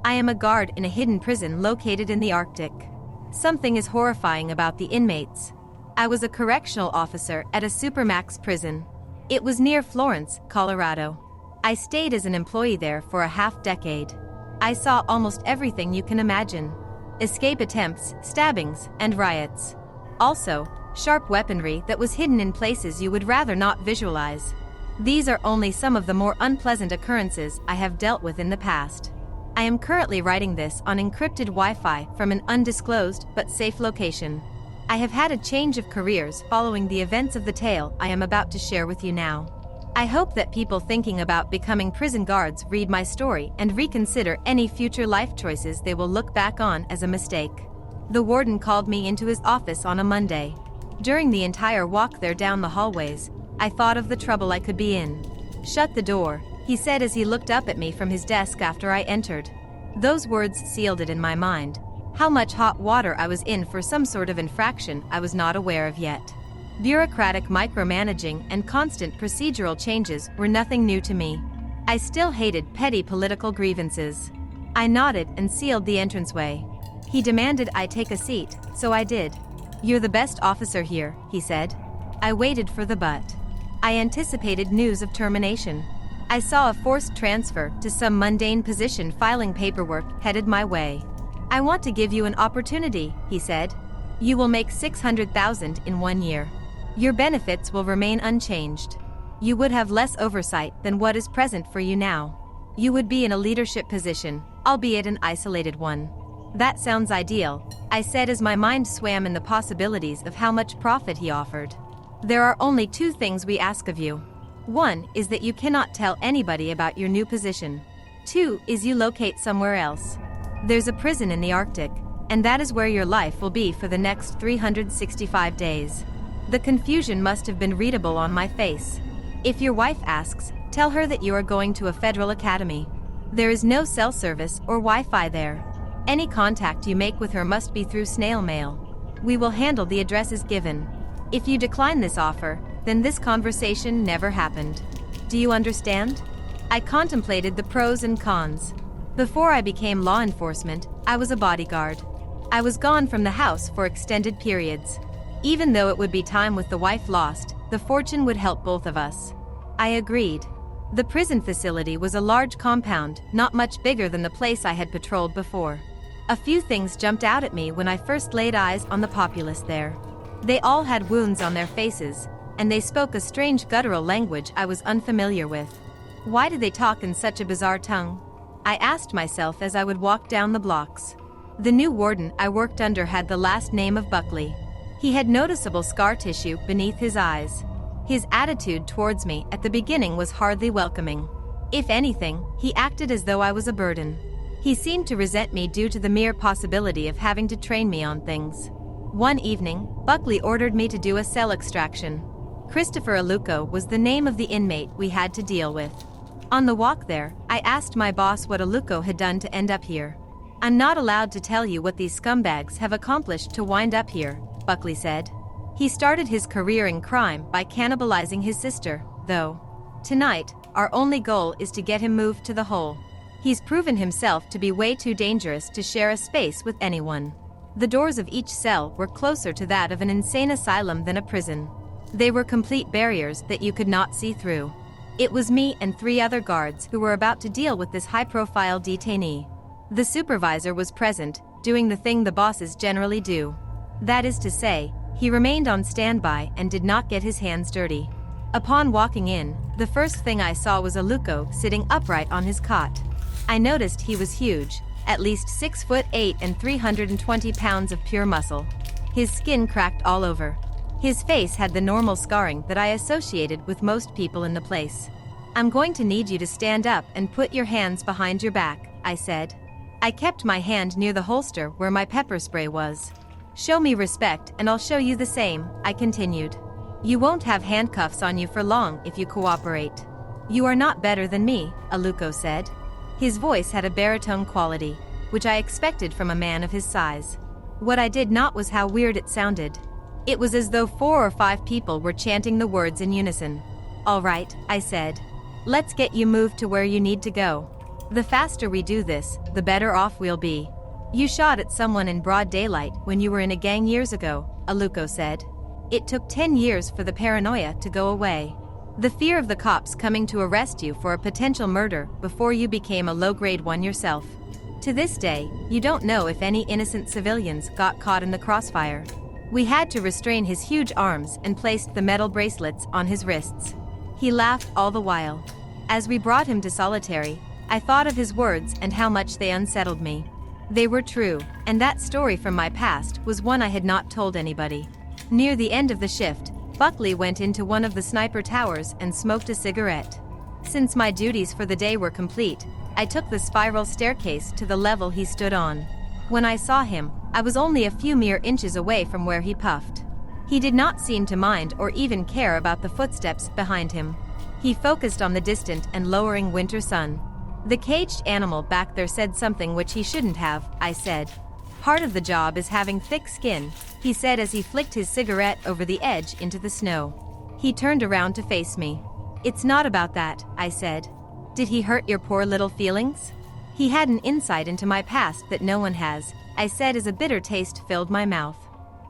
I am a guard in a hidden prison located in the Arctic. Something is horrifying about the inmates. I was a correctional officer at a supermax prison. It was near Florence, Colorado. I stayed as an employee there for a half-decade. I saw almost everything you can imagine. Escape attempts, stabbings, and riots. Also, sharp weaponry that was hidden in places you would rather not visualize. These are only some of the more unpleasant occurrences I have dealt with in the past. I am currently writing this on encrypted Wi-Fi from an undisclosed but safe location. I have had a change of careers following the events of the tale I am about to share with you now. I hope that people thinking about becoming prison guards read my story and reconsider any future life choices they will look back on as a mistake. The warden called me into his office on a Monday. During the entire walk there down the hallways, I thought of the trouble I could be in. "Shut the door," he said as he looked up at me from his desk after I entered. Those words sealed it in my mind. How much hot water I was in for some sort of infraction I was not aware of yet. Bureaucratic micromanaging and constant procedural changes were nothing new to me. I still hated petty political grievances. I nodded and sealed the entranceway. He demanded I take a seat, so I did. "You're the best officer here," he said. I waited for the but. I anticipated news of termination. I saw a forced transfer to some mundane position filing paperwork headed my way. "I want to give you an opportunity," he said. "You will make $600,000 in 1 year. Your benefits will remain unchanged. You would have less oversight than what is present for you now. You would be in a leadership position, albeit an isolated one." "That sounds ideal," I said as my mind swam in the possibilities of how much profit he offered. "There are only 2 things we ask of you. 1 is that you cannot tell anybody about your new position. 2 is you locate somewhere else. There's a prison in the Arctic, and that is where your life will be for the next 365 days. The confusion must have been readable on my face. If your wife asks, tell her that you are going to a federal academy. There is no cell service or Wi-Fi there. Any contact you make with her must be through snail mail. We will handle the addresses given. If you decline this offer, then this conversation never happened. Do you understand?" I contemplated the pros and cons. Before I became law enforcement, I was a bodyguard. I was gone from the house for extended periods. Even though it would be time with the wife lost, the fortune would help both of us. I agreed. The prison facility was a large compound, not much bigger than the place I had patrolled before. A few things jumped out at me when I first laid eyes on the populace there. They all had wounds on their faces, and they spoke a strange guttural language I was unfamiliar with. Why did they talk in such a bizarre tongue? I asked myself as I would walk down the blocks. The new warden I worked under had the last name of Buckley. He had noticeable scar tissue beneath his eyes. His attitude towards me at the beginning was hardly welcoming. If anything, he acted as though I was a burden. He seemed to resent me due to the mere possibility of having to train me on things. One evening, Buckley ordered me to do a cell extraction. Christopher Aluko was the name of the inmate we had to deal with. On the walk there, I asked my boss what Aluko had done to end up here. "I'm not allowed to tell you what these scumbags have accomplished to wind up here," Buckley said. "He started his career in crime by cannibalizing his sister, though. Tonight, our only goal is to get him moved to the hole. He's proven himself to be way too dangerous to share a space with anyone." The doors of each cell were closer to that of an insane asylum than a prison. They were complete barriers that you could not see through. It was me and 3 other guards who were about to deal with this high-profile detainee. The supervisor was present, doing the thing the bosses generally do. That is to say, he remained on standby and did not get his hands dirty. Upon walking in, the first thing I saw was Aluko sitting upright on his cot. I noticed he was huge, at least 6'8" and 320 pounds of pure muscle. His skin cracked all over. His face had the normal scarring that I associated with most people in the place. "I'm going to need you to stand up and put your hands behind your back," I said. I kept my hand near the holster where my pepper spray was. "Show me respect and I'll show you the same," I continued. "You won't have handcuffs on you for long if you cooperate." "You are not better than me," Aluko said. His voice had a baritone quality, which I expected from a man of his size. What I did not was how weird it sounded. It was as though 4 or 5 people were chanting the words in unison. "All right," I said. "Let's get you moved to where you need to go." The faster we do this, the better off we'll be. You shot at someone in broad daylight when you were in a gang years ago, Aluko said. It took 10 years for the paranoia to go away. The fear of the cops coming to arrest you for a potential murder before you became a low-grade one yourself. To this day, you don't know if any innocent civilians got caught in the crossfire. We had to restrain his huge arms and placed the metal bracelets on his wrists. He laughed all the while. As we brought him to solitary, I thought of his words and how much they unsettled me. They were true, and that story from my past was one I had not told anybody. Near the end of the shift, Buckley went into one of the sniper towers and smoked a cigarette. Since my duties for the day were complete, I took the spiral staircase to the level he stood on. When I saw him, I was only a few mere inches away from where he puffed. He did not seem to mind or even care about the footsteps behind him. He focused on the distant and lowering winter sun. The caged animal back there said something which he shouldn't have, I said. Part of the job is having thick skin, he said as he flicked his cigarette over the edge into the snow. He turned around to face me. It's not about that, I said. Did he hurt your poor little feelings? He had an insight into my past that no one has, I said as a bitter taste filled my mouth.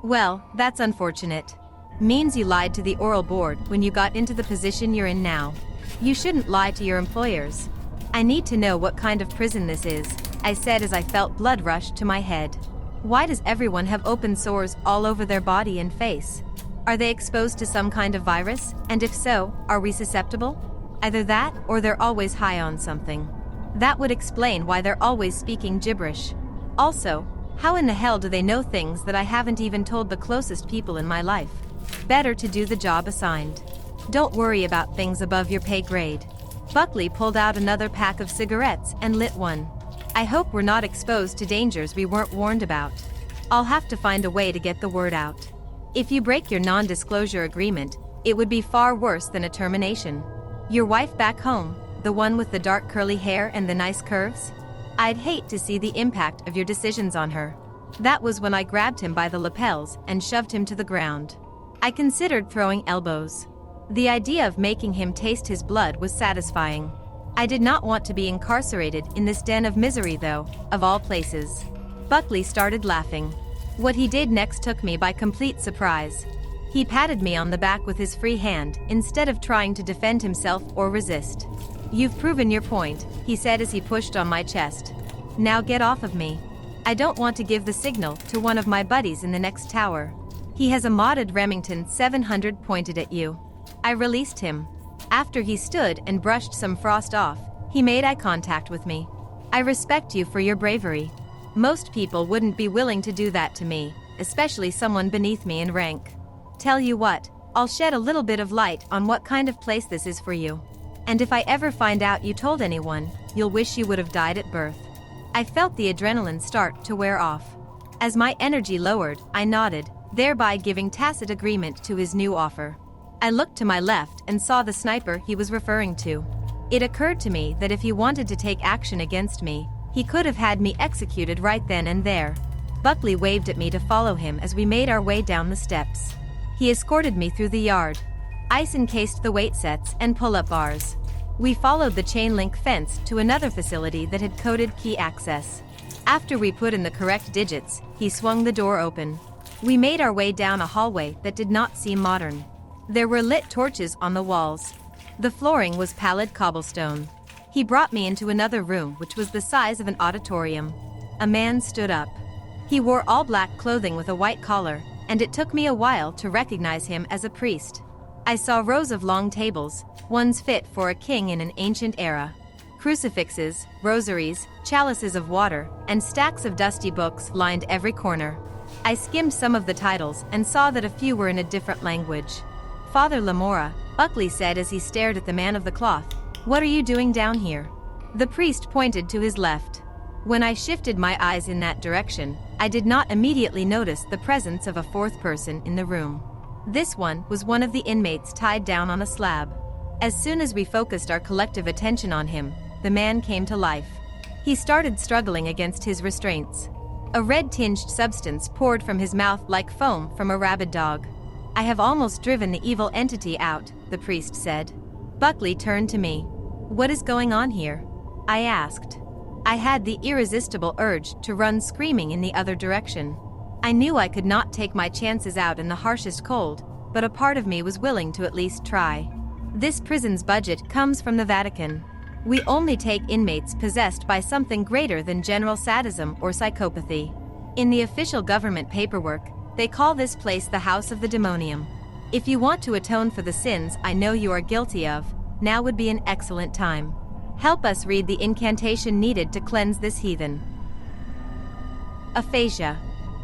Well, that's unfortunate. Means you lied to the oral board when you got into the position you're in now. You shouldn't lie to your employers. I need to know what kind of prison this is, I said as I felt blood rush to my head. Why does everyone have open sores all over their body and face? Are they exposed to some kind of virus, and if so, are we susceptible? Either that, or they're always high on something. That would explain why they're always speaking gibberish. Also, how in the hell do they know things that I haven't even told the closest people in my life? Better to do the job assigned. Don't worry about things above your pay grade. Buckley pulled out another pack of cigarettes and lit one. I hope we're not exposed to dangers we weren't warned about. I'll have to find a way to get the word out. If you break your non-disclosure agreement, it would be far worse than a termination. Your wife back home, the one with the dark curly hair and the nice curves? I'd hate to see the impact of your decisions on her. That was when I grabbed him by the lapels and shoved him to the ground. I considered throwing elbows. The idea of making him taste his blood was satisfying. I did not want to be incarcerated in this den of misery though, of all places. Buckley started laughing. What he did next took me by complete surprise. He patted me on the back with his free hand instead of trying to defend himself or resist. You've proven your point, he said as he pushed on my chest. Now get off of me. I don't want to give the signal to one of my buddies in the next tower. He has a modded Remington 700 pointed at you. I released him. After he stood and brushed some frost off, he made eye contact with me. I respect you for your bravery. Most people wouldn't be willing to do that to me, especially someone beneath me in rank. Tell you what, I'll shed a little bit of light on what kind of place this is for you. And if I ever find out you told anyone, you'll wish you would have died at birth. I felt the adrenaline start to wear off. As my energy lowered, I nodded, thereby giving tacit agreement to his new offer. I looked to my left and saw the sniper he was referring to. It occurred to me that if he wanted to take action against me, he could have had me executed right then and there. Buckley waved at me to follow him as we made our way down the steps. He escorted me through the yard. Ice encased the weight sets and pull-up bars. We followed the chain-link fence to another facility that had coded key access. After we put in the correct digits, he swung the door open. We made our way down a hallway that did not seem modern. There were lit torches on the walls. The flooring was pallid cobblestone. He brought me into another room which was the size of an auditorium. A man stood up. He wore all black clothing with a white collar, and it took me a while to recognize him as a priest. I saw rows of long tables, ones fit for a king in an ancient era. Crucifixes, rosaries, chalices of water, and stacks of dusty books lined every corner. I skimmed some of the titles and saw that a few were in a different language. Father Lamora, Buckley said as he stared at the man of the cloth. What are you doing down here? The priest pointed to his left. When I shifted my eyes in that direction, I did not immediately notice the presence of a fourth person in the room. This one was one of the inmates tied down on a slab. As soon as we focused our collective attention on him, the man came to life. He started struggling against his restraints. A red-tinged substance poured from his mouth like foam from a rabid dog. I have almost driven the evil entity out, the priest said. Buckley turned to me. What is going on here? I asked. I had the irresistible urge to run screaming in the other direction. I knew I could not take my chances out in the harshest cold, but a part of me was willing to at least try. This prison's budget comes from the Vatican. We only take inmates possessed by something greater than general sadism or psychopathy. In the official government paperwork, they call this place the House of the Demonium. If you want to atone for the sins I know you are guilty of, now would be an excellent time. Help us read the incantation needed to cleanse this heathen. Aphasia.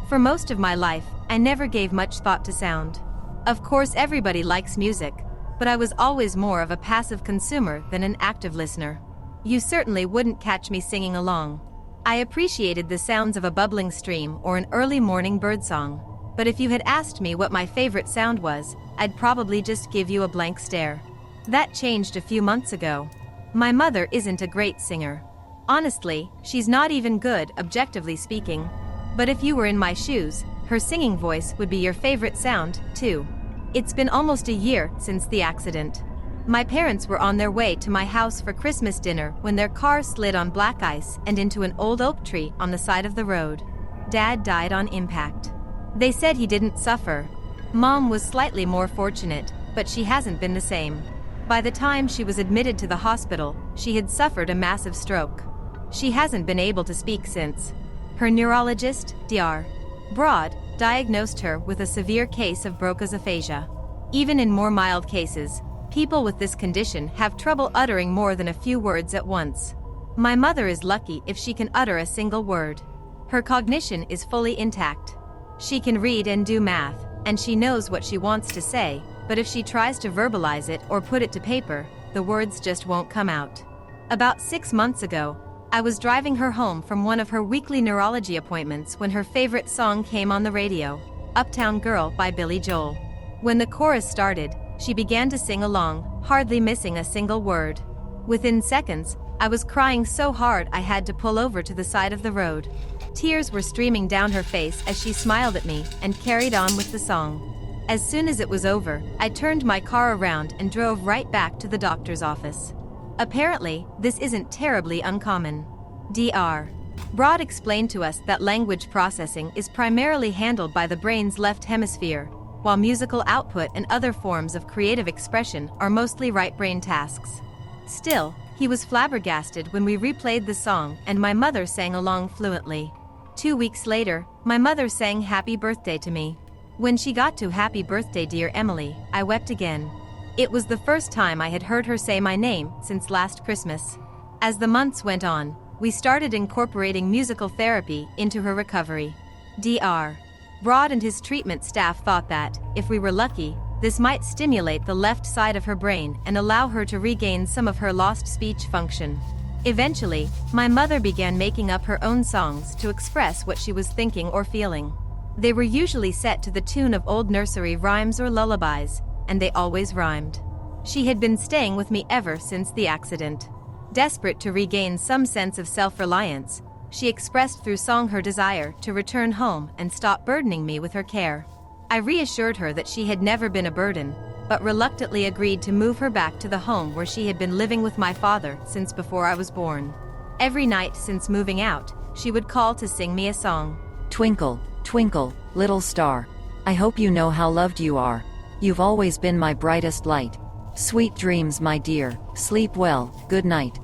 For most of my life, I never gave much thought to sound. Of course, everybody likes music, but I was always more of a passive consumer than an active listener. You certainly wouldn't catch me singing along. I appreciated the sounds of a bubbling stream or an early morning birdsong, but if you had asked me what my favorite sound was, I'd probably just give you a blank stare. That changed a few months ago. My mother isn't a great singer. Honestly, she's not even good, objectively speaking. But if you were in my shoes, her singing voice would be your favorite sound, too. It's been almost a year since the accident. My parents were on their way to my house for Christmas dinner when their car slid on black ice and into an old oak tree on the side of the road. Dad died on impact. They said he didn't suffer. Mom was slightly more fortunate, but she hasn't been the same. By the time she was admitted to the hospital, she had suffered a massive stroke. She hasn't been able to speak since. Her neurologist, Dr. Broad, diagnosed her with a severe case of Broca's aphasia. Even in more mild cases, people with this condition have trouble uttering more than a few words at once. My mother is lucky if she can utter a single word. Her cognition is fully intact. She can read and do math, and she knows what she wants to say, but if she tries to verbalize it or put it to paper, the words just won't come out. About 6 months ago, I was driving her home from one of her weekly neurology appointments when her favorite song came on the radio, Uptown Girl by Billy Joel. When the chorus started, she began to sing along, hardly missing a single word. Within seconds, I was crying so hard I had to pull over to the side of the road. Tears were streaming down her face as she smiled at me and carried on with the song. As soon as it was over, I turned my car around and drove right back to the doctor's office. Apparently, this isn't terribly uncommon. Dr. Broad explained to us that language processing is primarily handled by the brain's left hemisphere, while musical output and other forms of creative expression are mostly right brain tasks. Still, he was flabbergasted when we replayed the song and my mother sang along fluently. 2 weeks later, my mother sang Happy Birthday to me. When she got to Happy Birthday Dear Emily, I wept again. It was the first time I had heard her say my name since last Christmas. As the months went on, we started incorporating musical therapy into her recovery. Dr. Broad and his treatment staff thought that, if we were lucky, this might stimulate the left side of her brain and allow her to regain some of her lost speech function. Eventually, my mother began making up her own songs to express what she was thinking or feeling. They were usually set to the tune of old nursery rhymes or lullabies, and they always rhymed. She had been staying with me ever since the accident. Desperate to regain some sense of self-reliance, she expressed through song her desire to return home and stop burdening me with her care. I reassured her that she had never been a burden, but reluctantly agreed to move her back to the home where she had been living with my father since before I was born. Every night since moving out, she would call to sing me a song. Twinkle, twinkle, little star. I hope you know how loved you are. You've always been my brightest light. Sweet dreams, my dear. Sleep well. Good night.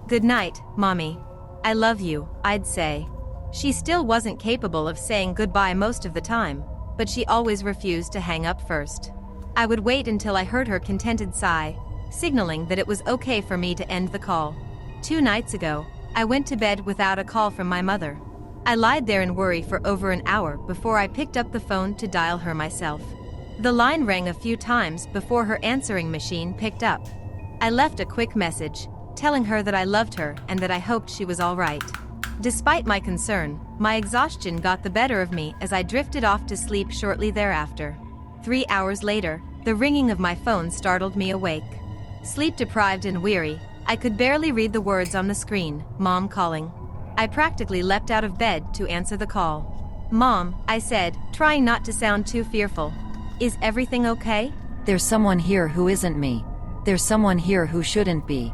Good night, Mommy. I love you, I'd say. She still wasn't capable of saying goodbye most of the time, but she always refused to hang up first. I would wait until I heard her contented sigh, signaling that it was okay for me to end the call. 2 nights ago, I went to bed without a call from my mother. I lied there in worry for over an hour before I picked up the phone to dial her myself. The line rang a few times before her answering machine picked up. I left a quick message, telling her that I loved her and that I hoped she was all right. Despite my concern, my exhaustion got the better of me as I drifted off to sleep shortly thereafter. 3 hours later, the ringing of my phone startled me awake. Sleep-deprived and weary, I could barely read the words on the screen, Mom calling. I practically leapt out of bed to answer the call. Mom, I said, trying not to sound too fearful. Is everything okay? There's someone here who isn't me. There's someone here who shouldn't be.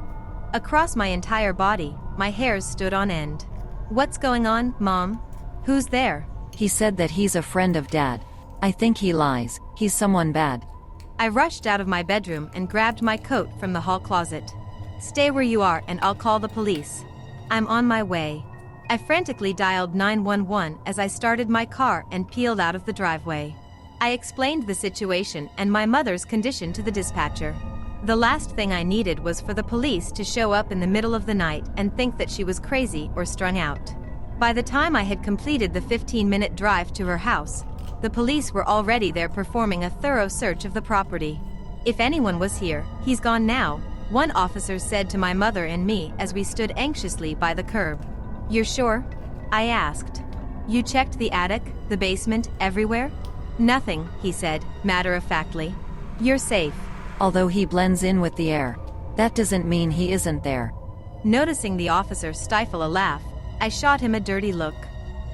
Across my entire body, my hairs stood on end. What's going on, Mom? Who's there? He said that he's a friend of Dad. I think he lies. He's someone bad. I rushed out of my bedroom and grabbed my coat from the hall closet. Stay where you are and I'll call the police. I'm on my way. I frantically dialed 911 as I started my car and peeled out of the driveway. I explained the situation and my mother's condition to the dispatcher. The last thing I needed was for the police to show up in the middle of the night and think that she was crazy or strung out. By the time I had completed the 15-minute drive to her house, the police were already there performing a thorough search of the property. If anyone was here, he's gone now, one officer said to my mother and me as we stood anxiously by the curb. You're sure? I asked. You checked the attic, the basement, everywhere? Nothing, he said, matter-of-factly. You're safe. Although he blends in with the air, that doesn't mean he isn't there. Noticing the officer stifle a laugh, I shot him a dirty look.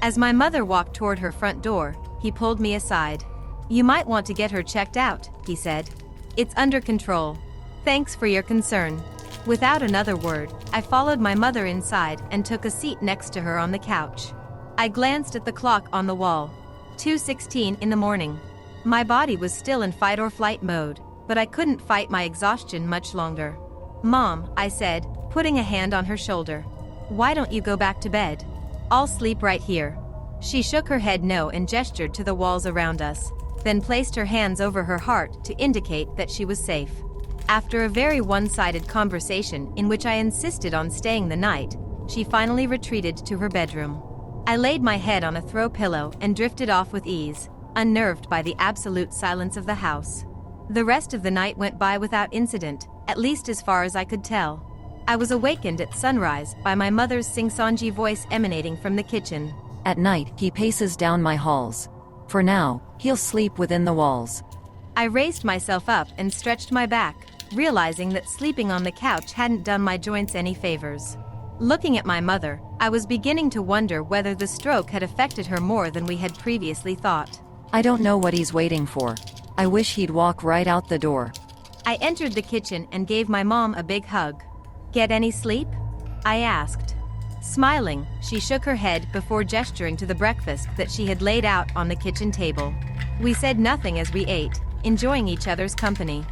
As my mother walked toward her front door, he pulled me aside. You might want to get her checked out, he said. It's under control. Thanks for your concern. Without another word, I followed my mother inside and took a seat next to her on the couch. I glanced at the clock on the wall. 2:16 in the morning. My body was still in fight or flight mode, but I couldn't fight my exhaustion much longer. Mom, I said, putting a hand on her shoulder. Why don't you go back to bed? I'll sleep right here. She shook her head no and gestured to the walls around us, then placed her hands over her heart to indicate that she was safe. After a very one-sided conversation in which I insisted on staying the night, she finally retreated to her bedroom. I laid my head on a throw pillow and drifted off with ease, unnerved by the absolute silence of the house. The rest of the night went by without incident, at least as far as I could tell. I was awakened at sunrise by my mother's sing-songy voice emanating from the kitchen. At night, he paces down my halls. For now, he'll sleep within the walls. I raised myself up and stretched my back, realizing that sleeping on the couch hadn't done my joints any favors. Looking at my mother, I was beginning to wonder whether the stroke had affected her more than we had previously thought. I don't know what he's waiting for. I wish he'd walk right out the door. I entered the kitchen and gave my mom a big hug. Get any sleep? I asked. Smiling, she shook her head before gesturing to the breakfast that she had laid out on the kitchen table. We said nothing as we ate, enjoying each other's company.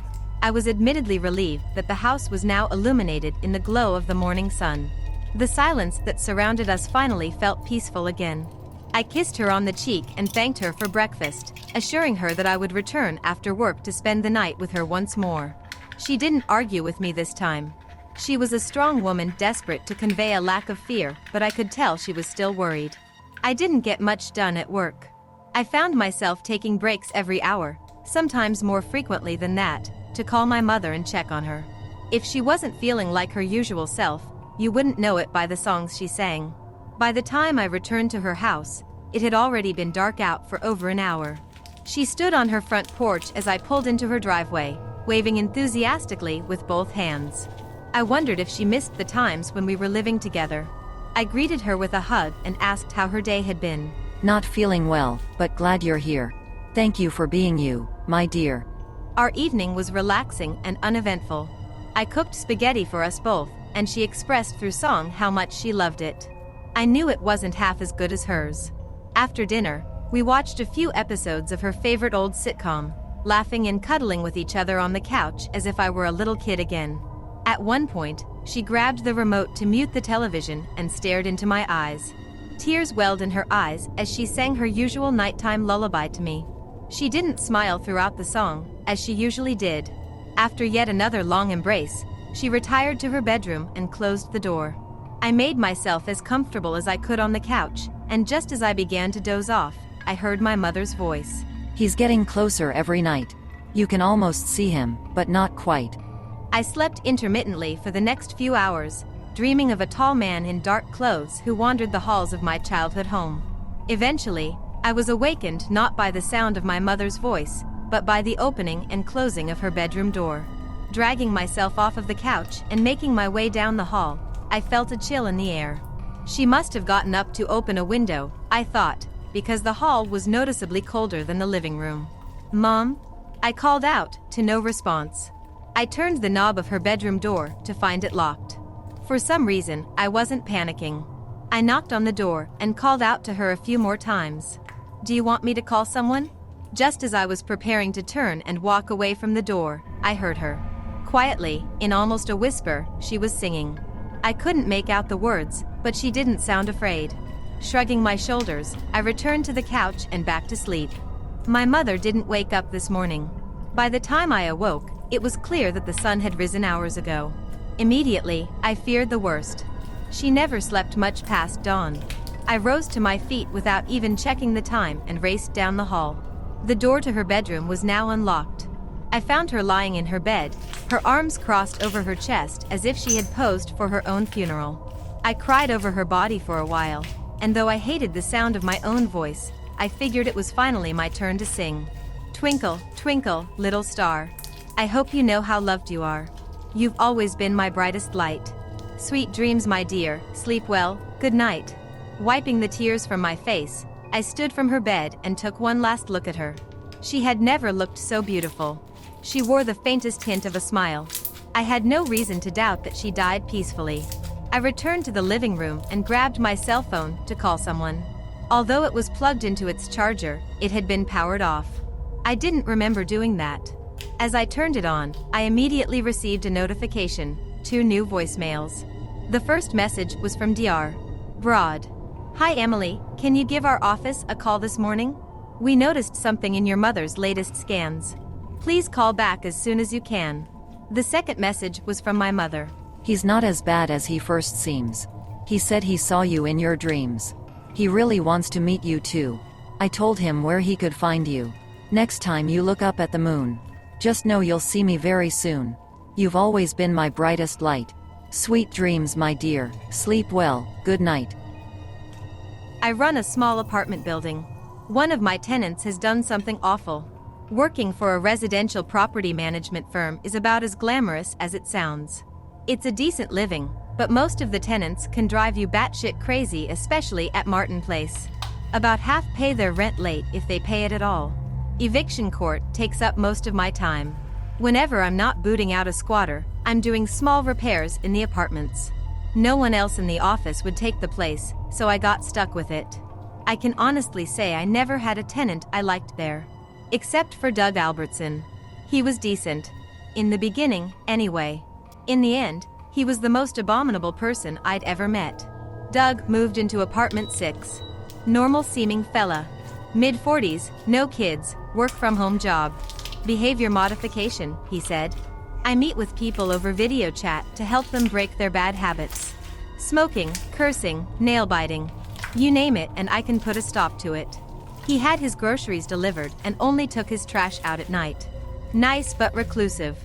I was admittedly relieved that the house was now illuminated in the glow of the morning sun. The silence that surrounded us finally felt peaceful again. I kissed her on the cheek and thanked her for breakfast, assuring her that I would return after work to spend the night with her once more. She didn't argue with me this time. She was a strong woman desperate to convey a lack of fear, but I could tell she was still worried. I didn't get much done at work. I found myself taking breaks every hour, sometimes more frequently than that, to call my mother and check on her. If she wasn't feeling like her usual self, you wouldn't know it by the songs she sang. By the time I returned to her house, it had already been dark out for over an hour. She stood on her front porch as I pulled into her driveway, waving enthusiastically with both hands. I wondered if she missed the times when we were living together. I greeted her with a hug and asked how her day had been. Not feeling well, but glad you're here. Thank you for being you, my dear. Our evening was relaxing and uneventful. I cooked spaghetti for us both, and she expressed through song how much she loved it. I knew it wasn't half as good as hers. After dinner, we watched a few episodes of her favorite old sitcom, laughing and cuddling with each other on the couch as if I were a little kid again. At one point, she grabbed the remote to mute the television and stared into my eyes. Tears welled in her eyes as she sang her usual nighttime lullaby to me. She didn't smile throughout the song, as she usually did. After yet another long embrace, she retired to her bedroom and closed the door. I made myself as comfortable as I could on the couch, and just as I began to doze off, I heard my mother's voice. He's getting closer every night. You can almost see him, but not quite. I slept intermittently for the next few hours, dreaming of a tall man in dark clothes who wandered the halls of my childhood home. Eventually, I was awakened not by the sound of my mother's voice, but by the opening and closing of her bedroom door. Dragging myself off of the couch and making my way down the hall, I felt a chill in the air. She must have gotten up to open a window, I thought, because the hall was noticeably colder than the living room. Mom? I called out, to no response. I turned the knob of her bedroom door to find it locked. For some reason, I wasn't panicking. I knocked on the door and called out to her a few more times. "Do you want me to call someone?" Just as I was preparing to turn and walk away from the door, I heard her. Quietly, in almost a whisper, she was singing. I couldn't make out the words, but she didn't sound afraid. Shrugging my shoulders, I returned to the couch and back to sleep. My mother didn't wake up this morning. By the time I awoke, it was clear that the sun had risen hours ago. Immediately, I feared the worst. She never slept much past dawn. I rose to my feet without even checking the time and raced down the hall. The door to her bedroom was now unlocked. I found her lying in her bed, her arms crossed over her chest as if she had posed for her own funeral. I cried over her body for a while, and though I hated the sound of my own voice, I figured it was finally my turn to sing. "Twinkle, twinkle, little star. I hope you know how loved you are. You've always been my brightest light. Sweet dreams, my dear, sleep well, good night." Wiping the tears from my face, I stood from her bed and took one last look at her. She had never looked so beautiful. She wore the faintest hint of a smile. I had no reason to doubt that she died peacefully. I returned to the living room and grabbed my cell phone to call someone. Although it was plugged into its charger, it had been powered off. I didn't remember doing that. As I turned it on, I immediately received a notification, 2 new voicemails. The first message was from Dr. Broad. "Hi Emily, can you give our office a call this morning? We noticed something in your mother's latest scans. Please call back as soon as you can." The second message was from my mother. He's not as bad as he first seems. He said he saw you in your dreams. He really wants to meet you too. I told him where he could find you. Next time you look up at the moon, just know you'll see me very soon. You've always been my brightest light. Sweet dreams, my dear. Sleep well, good night. I run a small apartment building. One of my tenants has done something awful. Working for a residential property management firm is about as glamorous as it sounds. It's a decent living, but most of the tenants can drive you batshit crazy, especially at Martin Place. About half pay their rent late if they pay it at all. Eviction court takes up most of my time. Whenever I'm not booting out a squatter, I'm doing small repairs in the apartments. No one else in the office would take the place, so I got stuck with it. I can honestly say I never had a tenant I liked there. Except for Doug Albertson. He was decent. In the beginning, anyway. In the end, he was the most abominable person I'd ever met. Doug moved into apartment 6. Normal-seeming fella. Mid-40s, no kids, work-from-home job. Behavior modification, he said. I meet with people over video chat to help them break their bad habits. Smoking, cursing, nail-biting. You name it and I can put a stop to it. He had his groceries delivered and only took his trash out at night. Nice but reclusive.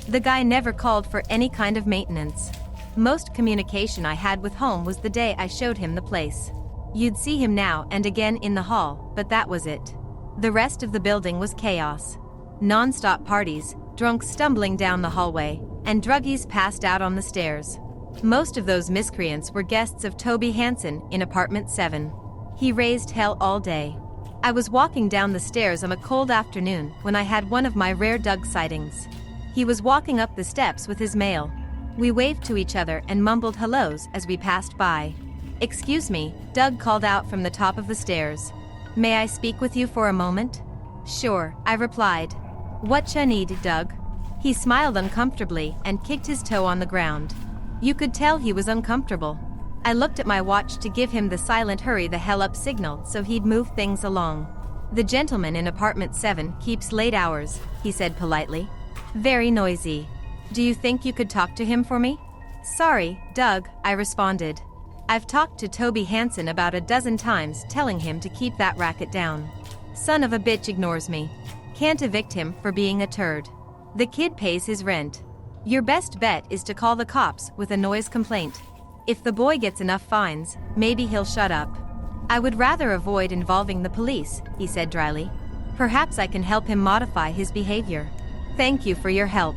The guy never called for any kind of maintenance. Most communication I had with home was the day I showed him the place. You'd see him now and again in the hall, but that was it. The rest of the building was chaos. Non-stop parties, drunks stumbling down the hallway, and druggies passed out on the stairs. Most of those miscreants were guests of Toby Hansen in apartment 7. He raised hell all day. I was walking down the stairs on a cold afternoon when I had one of my rare Doug sightings. He was walking up the steps with his mail. We waved to each other and mumbled hellos as we passed by. "Excuse me," Doug called out from the top of the stairs. "May I speak with you for a moment?" "Sure," I replied. "Whatcha need, Doug?" He smiled uncomfortably and kicked his toe on the ground. You could tell he was uncomfortable. I looked at my watch to give him the silent hurry the hell up signal so he'd move things along. "The gentleman in apartment 7 keeps late hours," he said politely. "Very noisy. Do you think you could talk to him for me?" "Sorry, Doug," I responded. I've talked to Toby Hansen about a dozen times telling him to keep that racket down. Son of a bitch ignores me. Can't evict him for being a turd. The kid pays his rent. Your best bet is to call the cops with a noise complaint. If the boy gets enough fines, maybe he'll shut up. "I would rather avoid involving the police," he said dryly. "Perhaps I can help him modify his behavior." "Thank you for your help."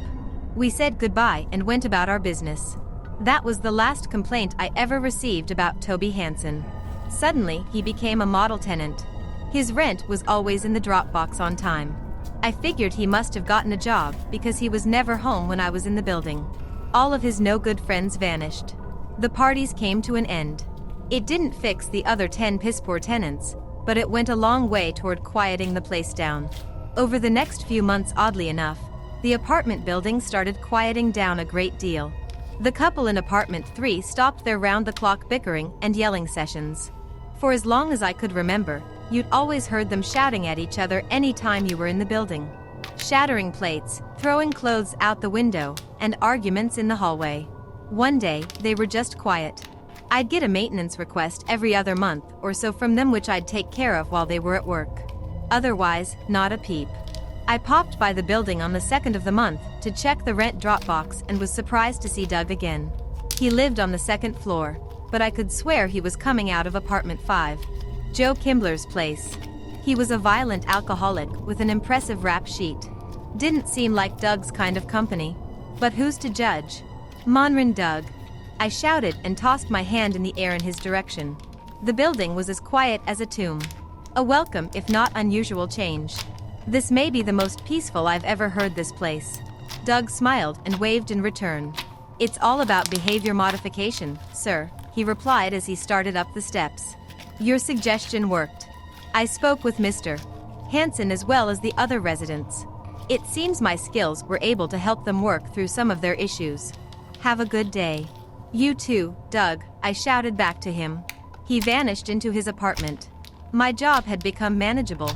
We said goodbye and went about our business. That was the last complaint I ever received about Toby Hansen. Suddenly, he became a model tenant. His rent was always in the Dropbox on time. I figured he must have gotten a job because he was never home when I was in the building. All of his no-good friends vanished. The parties came to an end. It didn't fix the other 10 piss-poor tenants, but it went a long way toward quieting the place down. Over the next few months, oddly enough, the apartment building started quieting down a great deal. The couple in apartment 3 stopped their round-the-clock bickering and yelling sessions. For as long as I could remember, you'd always heard them shouting at each other any time you were in the building. Shattering plates, throwing clothes out the window, and arguments in the hallway. One day, they were just quiet. I'd get a maintenance request every other month or so from them, which I'd take care of while they were at work. Otherwise, not a peep. I popped by the building on the 2nd of the month to check the rent drop box and was surprised to see Doug again. He lived on the 2nd floor, but I could swear he was coming out of apartment 5. Joe Kimbler's place. He was a violent alcoholic with an impressive rap sheet. Didn't seem like Doug's kind of company. But who's to judge? Monrin Doug. I shouted and tossed my hand in the air in his direction. The building was as quiet as a tomb. A welcome, if not unusual, change. This may be the most peaceful I've ever heard this place. Doug smiled and waved in return. It's all about behavior modification, sir, he replied as he started up the steps. Your suggestion worked. I spoke with Mr. Hansen as well as the other residents. It seems my skills were able to help them work through some of their issues. Have a good day. You too, Doug, I shouted back to him. He vanished into his apartment. My job had become manageable.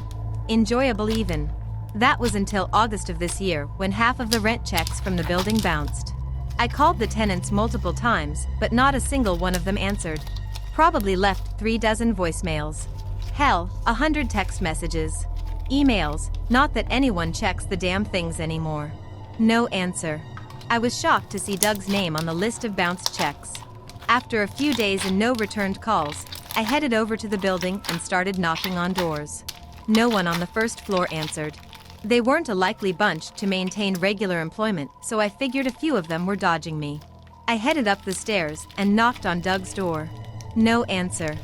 Enjoyable even. That was until August of this year, when half of the rent checks from the building bounced. I called the tenants multiple times, but not a single one of them answered. Probably left 36 voicemails. Hell, 100 text messages. Emails, not that anyone checks the damn things anymore. No answer. I was shocked to see Doug's name on the list of bounced checks. After a few days and no returned calls, I headed over to the building and started knocking on doors. No one on the 1st floor answered. They weren't a likely bunch to maintain regular employment, so I figured a few of them were dodging me. I headed up the stairs and knocked on Doug's door. No answer.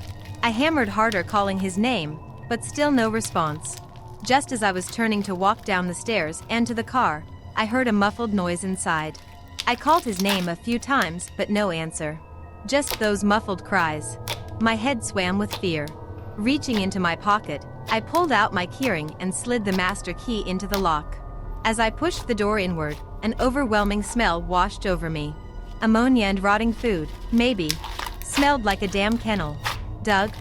I hammered harder, calling his name, but still no response. Just as I was turning to walk down the stairs and to the car, I heard a muffled noise inside. I called his name a few times, but no answer. Just those muffled cries. My head swam with fear. Reaching into my pocket, I pulled out my keyring and slid the master key into the lock. As I pushed the door inward, an overwhelming smell washed over me. Ammonia and rotting food, maybe. Smelled like a damn kennel. Doug?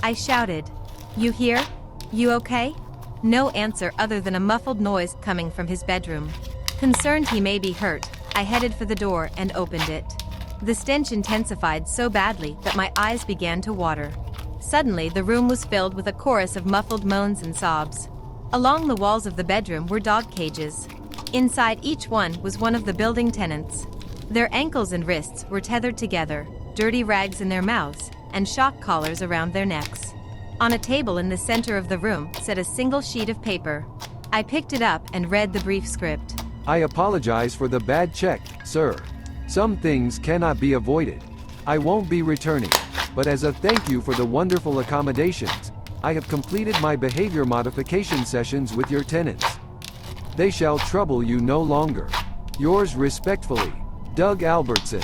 I shouted. You here? You okay? No answer other than a muffled noise coming from his bedroom. Concerned he may be hurt, I headed for the door and opened it. The stench intensified so badly that my eyes began to water. Suddenly, the room was filled with a chorus of muffled moans and sobs. Along the walls of the bedroom were dog cages. Inside each one was one of the building tenants. Their ankles and wrists were tethered together, dirty rags in their mouths, and shock collars around their necks. On a table in the center of the room sat a single sheet of paper. I picked it up and read the brief script. I apologize for the bad check, sir. Some things cannot be avoided. I won't be returning, but as a thank you for the wonderful accommodations, I have completed my behavior modification sessions with your tenants. They shall trouble you no longer. Yours respectfully, Doug Albertson.